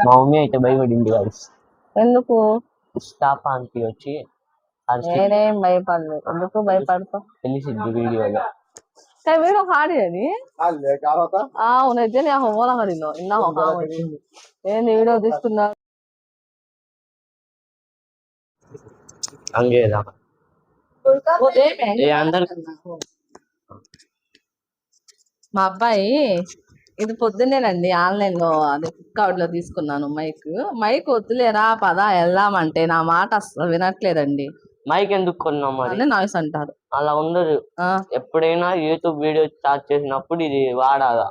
మా మమ్మీ అయితే భయపడింది గాయస్. ఎందుకు? స్టాప్ ఆంటీ వచ్చి నేనేం భయపడలేదు. ఎందుకు భయపడతావు? తెలిసింది వీడియోలో. వీడియో హాడి అది నిజమే హోమోలా హడిలో ఇన్నా వచ్చింది. ఏంది వీడియో తీసుకున్నా అంగేదా మా అబ్బాయి ఇది పొద్దున్నేనండి ఆన్లైన్ లో అది ఫ్లిప్కార్ట్ లో తీసుకున్నాను. మైక్ వద్దులేరా పదా వెళ్దామంటే నా మాట అసలు వినట్లేదండి. మైక్ ఎందుకు కొన్నాం మరి? నాయిస్ అంటారు. అలా ఉండదు. ఎప్పుడైనా యూట్యూబ్ వీడియో స్టార్ట్ చేసినప్పుడు ఇది వాడాలా.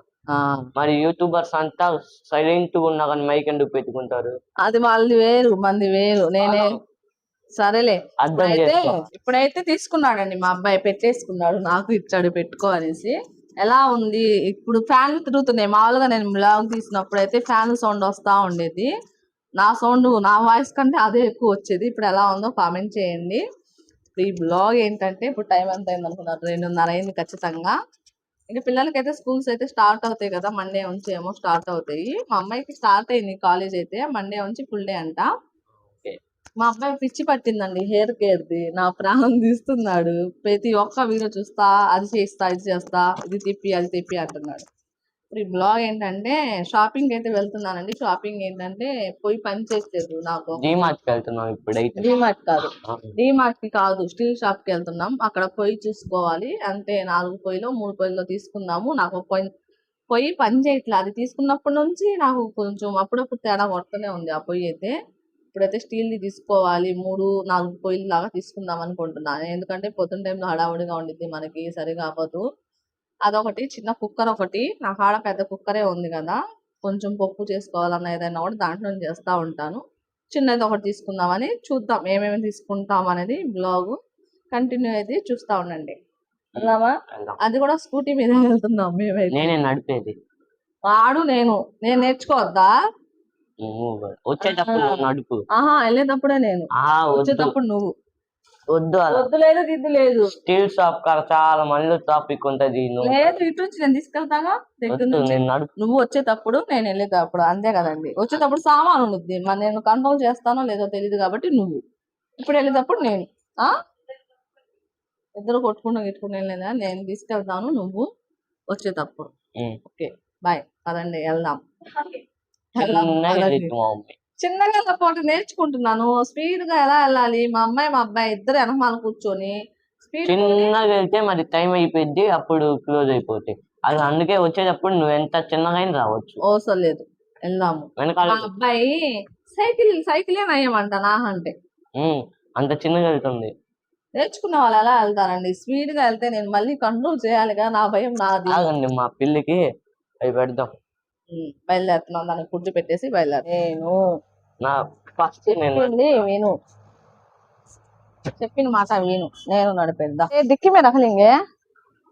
మరి యూట్యూబర్స్ అంతా సైలెంట్ గా ఉన్నా కానీ మైక్ ఎందుకు పెట్టుకుంటారు? అది వాళ్ళది వేరు మంది వేరు. నేనే సరేలే అయితే ఇప్పుడైతే తీసుకున్నాడండి మా అబ్బాయి, పెట్టేసుకున్నాడు, నాకు ఇచ్చాడు పెట్టుకో అనేసి. ఎలా ఉంది ఇప్పుడు? ఫ్యాన్లు తిరుగుతున్నాయి. మామూలుగా నేను బ్లాగ్ తీసినప్పుడు అయితే ఫ్యాన్ సౌండ్ వస్తా ఉండేది. నా సౌండ్ నా వాయిస్ కంటే అదే ఎక్కువ వచ్చేది. ఇప్పుడు ఎలా ఉందో కామెంట్ చేయండి. ఈ బ్లాగ్ ఏంటంటే ఇప్పుడు టైం ఎంత అయింది అనుకున్నారు? 2:30 అయింది ఖచ్చితంగా. ఇంకా పిల్లలకైతే స్కూల్స్ అయితే స్టార్ట్ అవుతాయి కదా, మండే నుంచి ఏమో స్టార్ట్ అవుతాయి. మా అమ్మాయికి స్టార్ట్ అయింది కాలేజ్ అయితే, మండే నుంచి ఫుల్ డే అంట. మా అబ్బాయి పిచ్చి పట్టిందండి హెయిర్ కేర్ది, నా ప్రాణం తీస్తున్నాడు. ప్రతి ఒక్క వీడియో చూస్తా, అది చేస్తా ఇది చేస్తా, ఇది తిప్పి అది తిప్పి అంటున్నాడు. ఈ బ్లాగ్ ఏంటంటే షాపింగ్ అయితే వెళ్తున్నానండి. షాపింగ్ ఏంటంటే పోయి పని చేసేది నాకు. డిమార్ట్ కాదు, డిమార్ట్ కి కాదు, స్టీల్ షాప్ కి వెళ్తున్నాం. అక్కడ పొయ్యి చూసుకోవాలి. అంటే 4 పొయ్యిలో 3 పొయ్యిలో తీసుకున్నాము. నాకు పొయ్యి పని చేయట్లేదు. అది తీసుకున్నప్పటి నుంచి నాకు కొంచెం అప్పుడప్పుడు తేడా కొడుతూనే ఉంది ఆ పొయ్యి అయితే. ఇప్పుడైతే స్టీల్ది తీసుకోవాలి. 3-4 పొయ్యిలు లాగా తీసుకుందాం అనుకుంటున్నాను. ఎందుకంటే పొద్దున్న టైంలో హడావుడిగా ఉండిద్ది, మనకి సరిగా అవ్వదు. అదొకటి. చిన్న కుక్కర్ ఒకటి, నా కాడ పెద్ద కుక్కరే ఉంది కదా, కొంచెం పప్పు చేసుకోవాలన్నా ఏదైనా కూడా దాంట్లో చేస్తూ ఉంటాను. చిన్నది ఒకటి తీసుకుందామని చూద్దాం, ఏమేమి తీసుకుంటాం అనేది బ్లాగ్ కంటిన్యూ అయితే చూస్తూ ఉండండి. వెళ్దామా? అది కూడా స్కూటీ మీద వెళ్తున్నాం మేమైతే. నేనే నడిపేది. వాడు నేను నేర్చుకోవద్దా? వచ్చేటప్పుడు నడుపు. వెళ్ళేటప్పుడే నేను, వచ్చేటప్పుడు నువ్వు. వద్దు లేదు, గిద్దు లేదు. స్టీల్ షాప్ కాడ చాలా మంది ట్రాఫిక్ ఉంటది. లేదు, ఇటు నుంచి నేను తీసుకెళ్తాగా. నువ్వు వచ్చేటప్పుడు నేను వెళ్ళేటప్పుడు అంతే కదండి. వచ్చేటప్పుడు సామాన్ ఉంటుంది, మరి నేను కంట్రోల్ చేస్తానో లేదో తెలియదు కాబట్టి నువ్వు. ఇప్పుడు వెళ్ళేటప్పుడు నేను. ఇద్దరు కొట్టుకుంటూ వెళ్ళలేదా? నేను తీసుకెళ్తాను, నువ్వు వచ్చేటప్పుడు. ఓకే బాయ్, పదండి వెళ్దాం. చిన్నగా పాటు నేర్చుకుంటున్నాను, స్పీడ్ గా ఎలా వెళ్ళాలి. మా అమ్మాయి మా అబ్బాయి ఇద్దరు వెనకాల కూర్చొని చిన్నగా వెళ్తే మరి టైం అయిపోయింది, అప్పుడు క్లోజ్ అయిపోతాయి. అది అందుకే వచ్చేటప్పుడు నువ్వు ఎంత చిన్నగా రావచ్చు. అవసరం లేదు, వెళ్దాము. మా అబ్బాయి సైకిలే నయ్యమంట నా అంటే. అంత చిన్నగా వెళ్తుంది. నేర్చుకున్న వాళ్ళు ఎలా వెళ్తారండి? స్పీడ్ గా వెళ్తే నేను మళ్ళీ కంట్రోల్ చేయాలిగా, నా భయం నాది. మా పిల్లికి అవి పెడదాం. బయలుదేరుతున్నాం, దానికి ఫుడ్ పెట్టేసి బయలుదేరు. విను, చెప్పిన మాట విను, నేను నడిపేద్దా. దిక్కి మీద రఖలింగే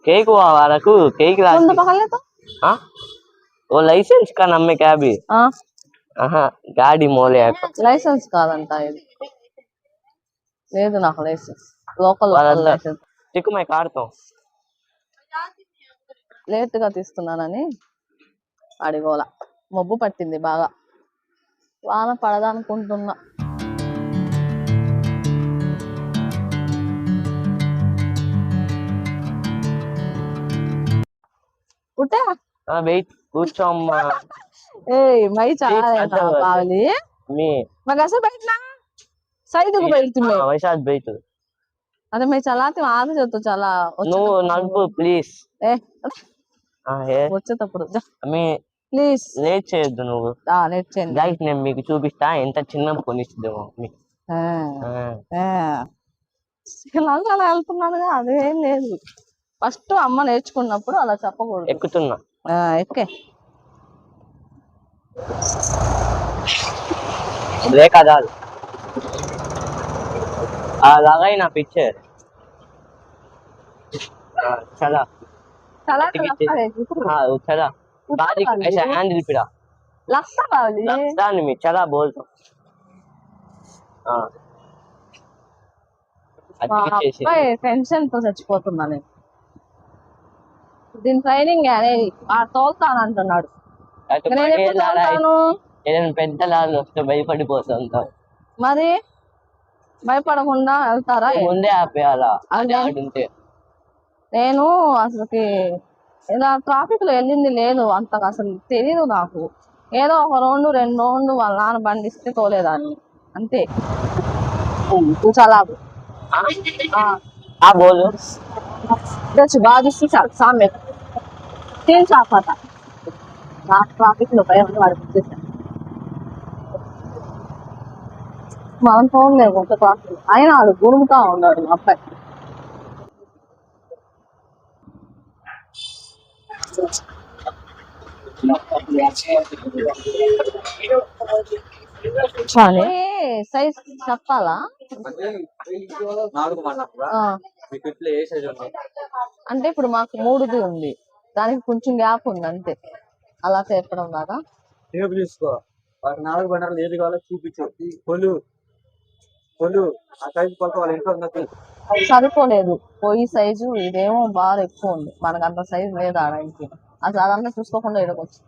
కేక్ वाला केक वो लाइसेंस का नाम में क्या भी गाड़ी मोले లైసెన్స్ కాదంట ఇది. లేదు నాకు లైసెన్స్, లోకల్ లైసెన్స్. టిక్ మై కారుతో లేట్ గా తీస్తున్నానని అడిగోలా. మబ్బు పట్టింది బాగా, వాన పడదనుకుంటున్నా. కూర్చోమ్మా. మై చాలా బావలి मग असं बैठ ना, साइड को बैठती मैं वैसाच बैठ. अरे मैं चलाती हूँ, आगे जातो चला. నువ్వు నడుపు ప్లీజ్. వచ్చేటప్పుడు ప్లీజ్ లేట్ చేయొద్దు నువ్వు. లేట్ చేయండి గైస్, నేను మీకు చూపిస్తా ఎంత చిన్న కొనిస్తుందేమో. అలా వెళ్తున్నానుగా, అదేం లేదు. ఫస్ట్ అమ్మ నేర్చుకున్నప్పుడు అలా చెప్పకూడదు. ఎక్కుతున్నా, ఎక్కే. ब्रेक डाल, लगाई ना पीछे. चला चला चला गाड़ी ऐसा हैंडल पिरा लगता नहीं मैं चला बोल तो. టెన్షన్ తో చచ్చిపోతున్నా నేను. దీని ట్రైనింగ్ అనేది తోలుతాను అంటున్నాడు. ఏదైనా పెద్ద లారీ వస్తే భయపడిపోతుంటాం. మరి భయపడకుండా వెళ్తారా? ముందే ఆపేయాలా అది ఆడుంటే. నేను అసలుకి ఇలా ట్రాఫిక్ లో వెళ్ళింది లేదు, అంత అసలు తెలీదు నాకు. ఏదో ఒక 2 రౌండ్లు వాళ్ళ నాన్న బండి ఇస్తే తోలేదాన్ని అంతే. చాలా बोलो బాధిస్తూ సామెత తేల్చాపట నా ట్రాఫిక్ లో భయం వాడికి మనం పోలేము ఒక ట్రాఫిక్ అయినా వాడు గురుముతా ఉన్నాడు మా అబ్బాయి. సైజ్ చెప్పాలా? అంటే ఇప్పుడు మాకు 3ది ఉంది, దానికి కొంచెం గ్యాప్ ఉంది అంతే. అలా చెప్పడం లాగా తీసుకో 4 బండలు ఏది కావాలో చూపించు. కొలు కొలు ఆ సైజు కొలత వాళ్ళ ఇంట్లో ఉన్నది సరిపోలేదు. పోయి సైజు ఇదేమో బాగా ఎక్కువ ఉంది, మనకు అంత సైజు లేదు ఆడానికి. అసలు అదంతా చూసుకోకుండా ఇడకొచ్చు.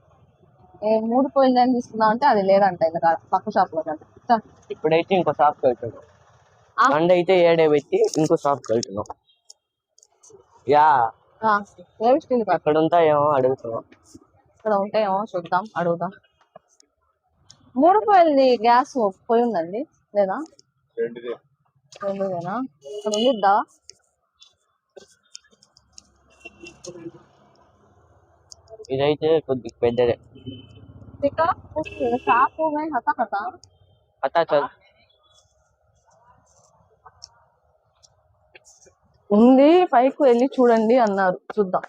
3 పోయిన దాన్ని తీసుకుందాం అంటే అది లేదంట ఇలా పక్క షాప్ లో కంటే. ఇప్పుడైతే ఇంకో షాప్కి వెళ్తున్నాం. బండి అయితే ఏడే పెట్టి ఇంకో షాప్కి వెళ్తున్నాం. యా అక్కడ ఉంటాయేమో అడుగుతున్నాం. ఇక్కడ ఉంటాయేమో చూద్దాం, అడుగుదాం. 3 పోయింది గ్యాస్ పోయి ఉందండి లేదా? 2దేనా? ఇక్కడ ఉండిద్దా? ఇదైతే కొద్దిగా పెద్దదే. ఉంది, పైకి వెళ్ళి చూడండి అన్నారు, చూద్దాం.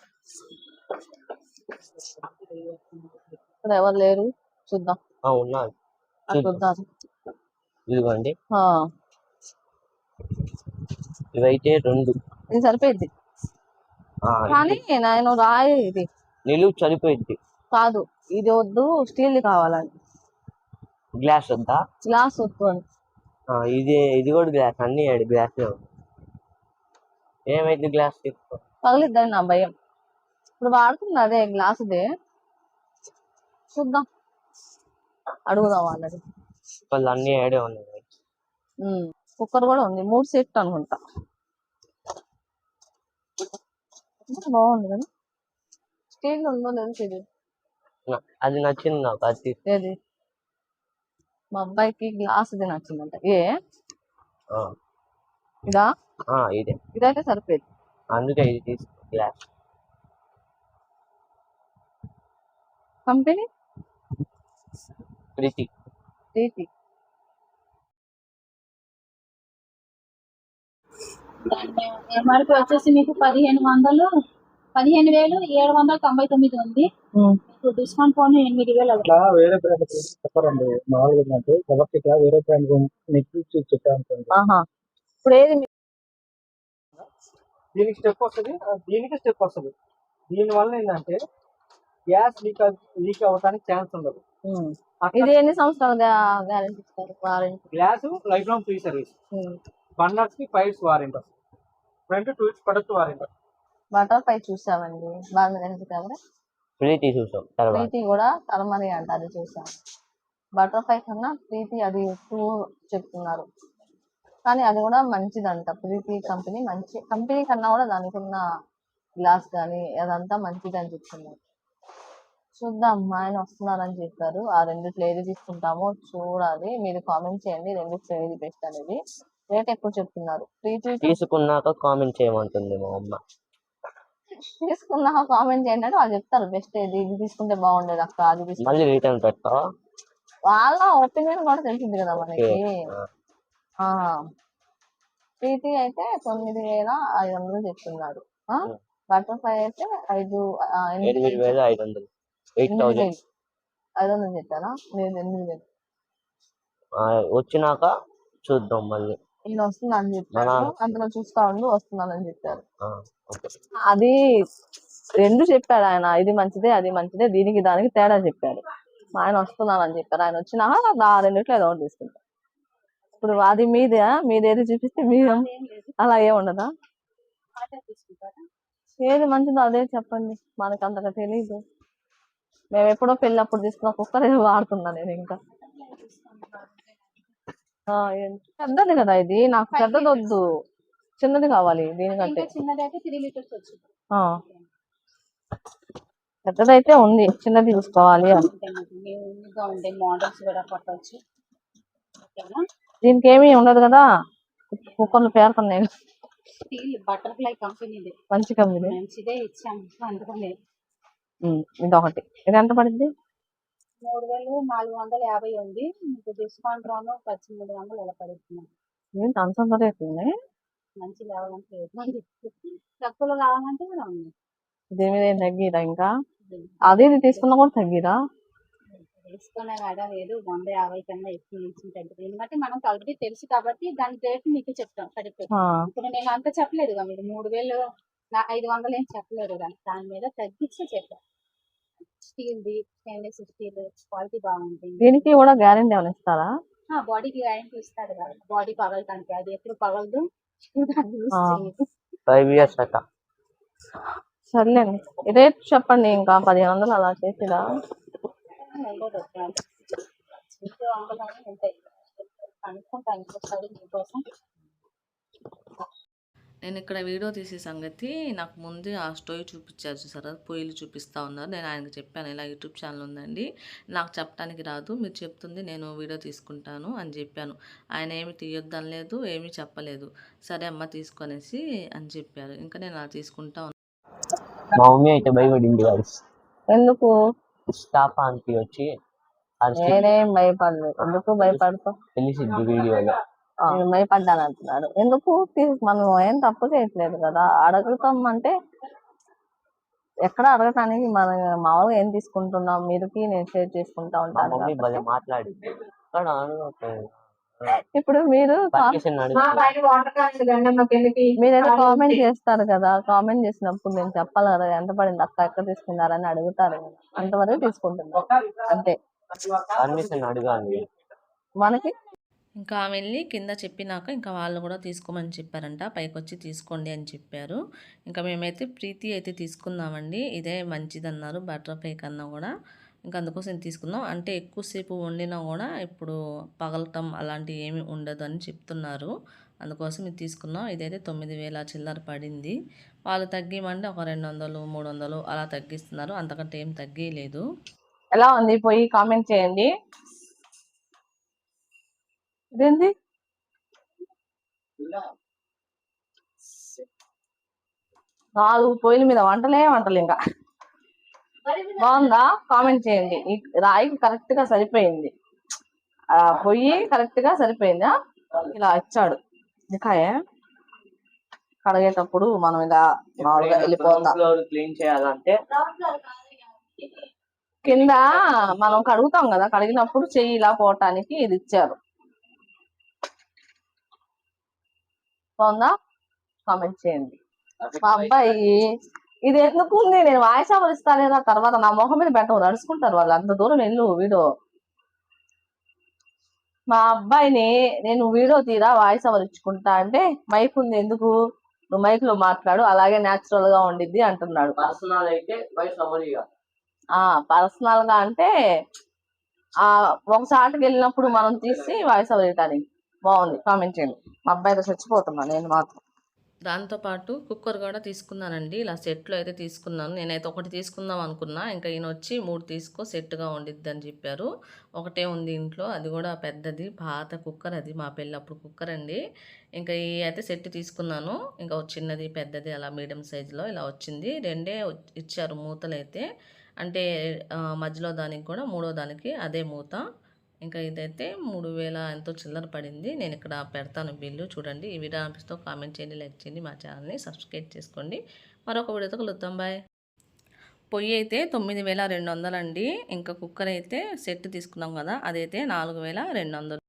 ఇక్కడ ఎవరు లేరు, చూద్దాం. ఉన్నారు, చూద్దాం. ఇదిగోండి ఇవైతే 2. ఇది సరిపోయింది కానీ నేను రాయి ఇది నిలువు సరిపోయింది కాదు, ఇది వద్దు స్టీల్ కావాలని. గ్లాస్ వద్దా? గ్లాస్ వద్దు అని. ఇది కూడా గ్లాస్, అన్ని 7 గ్లాసులే ఉంది. ఏమైంది గ్లాస్ తీసుకో, పగిలిద్దని నా భయం. ఇప్పుడు వాడుతుంది అదే గ్లాసుదే, చూద్దాం, అడుగుదాం వాళ్ళది. వాళ్ళు అన్ని 7 ఉన్నాయి. కుక్కర్ కూడా ఉంది, 3 సెట్ అనుకుంటా. బాగుంది కదా, స్టీల్ ఉందో లేదో తెలియదు. అది నచ్చింది నాకు. అది ఏది? మా అబ్బాయికి గ్లాసుది నచ్చిందంట. ఇదా? ఇదే. ఇదైతే సరిపోయింది, అందుకే ఇది తీసుకో గ్లాస్. కంపెనీ ప్రీతి. ఎంఆర్పి వచ్చేసి మీకు 15,799 ఉంది. డిస్కౌంట్ పోను 8,000. అట్లా వేరే బ్రాండ్ చెప్పరండి. మామూలుగా ఏంటంటే ఎవరికి వేరే బ్రాండ్ చెప్పాను. ఇప్పుడు ఏది దీనికి స్టెప్ వస్తుంది, దీనికి స్టెప్ వస్తుంది. దీని వల్ల ఏంటంటే గ్యాస్ లీక్ అవ్వడానికి ఛాన్స్ ఉండదు. ఇది ఎన్ని సంవత్సరాలు గ్యారెంటీ ఇస్తారు? Warranty. Glass life long free service. Burners కి 5 years వారంటీ వస్తుంది. Front 2 years product warranty. Butterfly చూసామండి, బాగా ప్రీతి చూసాం. ప్రీతి కూడా టర్మరీ అంట, అది చూసాం. బటర్ఫ్లై కన్నా ప్రీతి అది ఎక్కువ చెప్తున్నారు, కానీ అది కూడా మంచిదంట. ప్రీతి కంపెనీ మంచి కంపెనీ కన్నా కూడా దానికి ఉన్న గ్లాస్ కానీ అదంతా మంచిది అని చెప్తున్నారు. చూద్దాం, మా ఆయన వస్తున్నారని చెప్పారు. ఆ 2 ఏది తీసుకుంటామో చూడాలి. మీరు కామెంట్ చేయండి, 2 ఏది బెస్ట్ అనేది. రేట్ ఎక్కువ చెప్తున్నారు. ప్రీతి తీసుకున్నాక కామెంట్ చేయమంటుంది మా అమ్మ. తీసుకున్నాక కామెంట్ చేయండి అంటే వాళ్ళు చెప్తారు బెస్ట్ ఏది, ఇది తీసుకుంటే బాగుండేది అక్క, అది మళ్ళీ రిటర్న్ పెడతావా? వాళ్ళ ఒపీనియన్ కూడా తెలిసింది కదా మనకి. ప్రీతి అయితే 9,500 చెప్తున్నారు. బటర్ఫ్లై అయితే 8,500 చెప్పారా? లేదు 8,000 వచ్చినాక చూద్దాం. మళ్ళీ నేను వస్తున్నాను చెప్పారు, అందులో చూస్తా ఉండు వస్తున్నానని చెప్పారు. అది 2 చెప్పాడు ఆయన, ఇది మంచిదే అది మంచిదే, దీనికి దానికి తేడా చెప్పాడు. ఆయన వస్తున్నానని చెప్పారు. ఆయన వచ్చినాక ఆ 2 ఏదో ఒకటి తీసుకుంటాం. ఇప్పుడు అది మీదేది చూపిస్తే మీరు అలా ఏముండదా? ఏది మంచిదో అదే చెప్పండి, మనకు అంతగా తెలీదు. మేము ఎప్పుడో పెళ్ళప్పుడు తీసుకున్న కుక్కర్ వాడుతున్నా నేను ఇంకా. పెద్దది కదా ఇది, నాకు పెద్దది వద్దు, చిన్నది కావాలి దీనికంటే. చిన్నది అయితే 3 లీటర్స్ వచ్చింది. పెద్దదైతే ఉంది, చిన్నది తీసుకోవాలి. ఉండే మోడల్స్ కూడా పట్టవచ్చు. దీనికి ఏమీ ఉండదు కదా, కుక్కర్లు పేరుతున్నాయి. స్టీల్ బటర్ఫ్లై కంపెనీది, మంచి కంపెనీ, మంచిదే ఇచ్చాము. అందుకని ఇదొకటి. ఇది ఎంత పడింది? 3450 ఉంది. మీకు డిస్కౌంట్ రాను 1800 ఇలా పడుతుంది. ఏంటి అంత రేట్ ఉన్నాయి? మంచి కావాలంటే తక్కువలో కావాలంటే కూడా ఉంది. దీని మీద ఏం తగ్గిరా ఇంకా? అది ఇది తీసుకున్నా కూడా తగ్గిరా? తీసుకునే కదా లేదు, 150 కన్నా ఎక్కువ నుంచి తగ్గుతుంది. ఎందుకంటే మనకు ఆల్రెడీ తెలుసు కాబట్టి దాని రేట్ మీకు చెప్తాం సరిపోయి. ఇప్పుడు నేను అంత చెప్పలేదు కదా, మీరు 3500 ఏం చెప్పలేదు కదా, దాని మీద తగ్గించి చెప్పాను. స్టీల్ది, స్టెయిన్లెస్ స్టీల్ క్వాలిటీ బాగుంటుంది. దీనికి కూడా గ్యారెంటీ ఏమైనా ఇస్తారా? బాడీకి గ్యారెంటీ ఇస్తాడు కదా, బాడీ పగలటానికి. అది ఎప్పుడు పగలదు. 5 years అట. సర్లేండి, ఇదే చెప్పండి. ఇంకా 1500 అలా చేసిరా? నేను ఇక్కడ వీడియో తీసే సంగతి నాకు ముందు ఆ స్టోరీ చూపించారు చూసారా, పొయ్యిలు చూపిస్తూ ఉన్నారు. నేను ఆయనకు చెప్పాను, ఇలా యూట్యూబ్ ఛానల్ ఉందండి, నాకు చెప్పడానికి రాదు, మీరు చెప్తుంది నేను వీడియో తీసుకుంటాను అని చెప్పాను. ఆయన ఏమి తీయొద్దని లేదు, ఏమీ చెప్పలేదు. సరే అమ్మ తీసుకొనేసి అని చెప్పారు. ఇంకా నేను అలా తీసుకుంటా ఉన్నాను. మా మమ్మీ అయితే భయపడింది కాదు. ఎందుకు? స్టాఫ్ ఆంటీ వచ్చి నేనేం భయపడలేదు. ఎందుకు భయపడతావు? తెలిసింది వీడియోలో. నేను భయపడ్డాను అంటున్నాడు. ఎందుకు? మనం ఏం తప్పు చేయట్లేదు కదా, అడుగుతాం అంటే ఎక్కడ అడగటానికి. మనం మామూలుగా ఏం తీసుకుంటున్నాం, మీరుకి నేను షేర్ చేసుకుంటా ఉంటాను. ఇప్పుడు మీరు మీరైతే కామెంట్ చేస్తారు కదా, కామెంట్ చేసినప్పుడు నేను చెప్పాలి కదా ఎంత పడింది అక్క, ఎక్కడ తీసుకున్నారని అడుగుతారు కదా, అంతవరకు తీసుకుంటున్నాం అంతే. మనకి ఇంకా వెళ్ళి కింద చెప్పినాక ఇంకా వాళ్ళు కూడా తీసుకోమని చెప్పారంట. పైకి వచ్చి తీసుకోండి అని చెప్పారు. ఇంకా మేమైతే ప్రీతి అయితే తీసుకున్నామండి. ఇదే మంచిదన్నారు బటర్ఫ్లై కన్నా కూడా. ఇంకా అందుకోసం తీసుకున్నాం. అంటే ఎక్కువసేపు వండినా కూడా ఇప్పుడు పగలటం అలాంటివి ఏమి ఉండదు అని చెప్తున్నారు. అందుకోసం ఇది తీసుకున్నాం. ఇదైతే 9000 చిల్లర పడింది. వాళ్ళు తగ్గిమంటే ఒక 200 300 అలా తగ్గిస్తున్నారు, అంతకంటే ఏం తగ్గలేదు. ఎలా ఉంది పోయి కామెంట్ చేయండి. ఇదేంది 4 పొయ్యిల మీద వంటలే ఇంకా బాగుందా? కామెంట్ చేయండి. ఈ రాయికి కరెక్ట్ గా సరిపోయింది, పొయ్యి కరెక్ట్ గా సరిపోయిందా? ఇలా ఇచ్చాడు. నికాయ కడిగేటప్పుడు మనం ఇలా మామూలుగా వెళ్ళిపోతాం. క్లీన్ చేయాలంటే కింద మనం కడుగుతాం కదా, కడిగినప్పుడు చెయ్యి ఇలా పోవటానికి ఇది ఇచ్చారు. బాగుందా? కామెంట్ చేయండి. మా అబ్బాయి ఇది ఎందుకు ఉంది, నేను వాయిస్ ఓవర్ ఇస్తాను తర్వాత నా మొహం మీద పెట్టవు, నడుచుకుంటారు వాళ్ళు, అంత దూరం వెళ్ళు వీడియో. మా అబ్బాయిని నేను వీడియో తీరా వాయిస్ ఓవర్ ఇచ్చుకుంటా అంటే, మైక్ ఉంది ఎందుకు, నువ్వు మైక్ లో మాట్లాడు అలాగే న్యాచురల్ గా ఉండిద్ది అంటున్నాడు. పర్సనల్ అయితే పర్సనల్ గా అంటే ఒకసారికి వెళ్ళినప్పుడు మనం తీసి వాయిస్ ఓవర్ ఇవ్వటానికి బాగుంది. కామెంట్ చేయండి. మా అబ్బాయితో చచ్చిపోతున్నా నేను మాత్రం. దాంతోపాటు కుక్కర్ కూడా తీసుకున్నానండి. ఇలా సెట్లో అయితే తీసుకున్నాను. నేనైతే ఒకటి తీసుకుందాం అనుకున్నా, ఇంకా ఈయన వచ్చి 3 తీసుకో సెట్గా ఉండిద్ది అని చెప్పారు. ఒకటే ఉంది ఇంట్లో, అది కూడా పెద్దది పాత కుక్కర్, అది మా పెళ్ళప్పుడు కుక్కర్ అండి. ఇంకా ఈ అయితే సెట్ తీసుకున్నాను. ఇంకా చిన్నది పెద్దది అలా మీడియం సైజులో ఇలా వచ్చింది. 2 ఇచ్చారు మూతలు అయితే, అంటే మధ్యలో దానికి కూడా మూడో దానికి అదే మూత. ఇంకా ఇదైతే 3000 ఎంతో చిల్లర పడింది. నేను ఇక్కడ పెడతాను బిల్లు చూడండి. ఈ వీడియో అనిపిస్తే కామెంట్ చేయండి, లైక్ చేయండి, మా ఛానల్ని సబ్స్క్రైబ్ చేసుకోండి. మరొక వీడియోతో కలుద్దాం. బాయ్. పొయ్యి అయితే 9200 అండి. ఇంకా కుక్కర్ అయితే సెట్ తీసుకున్నాం కదా, అదైతే 4200.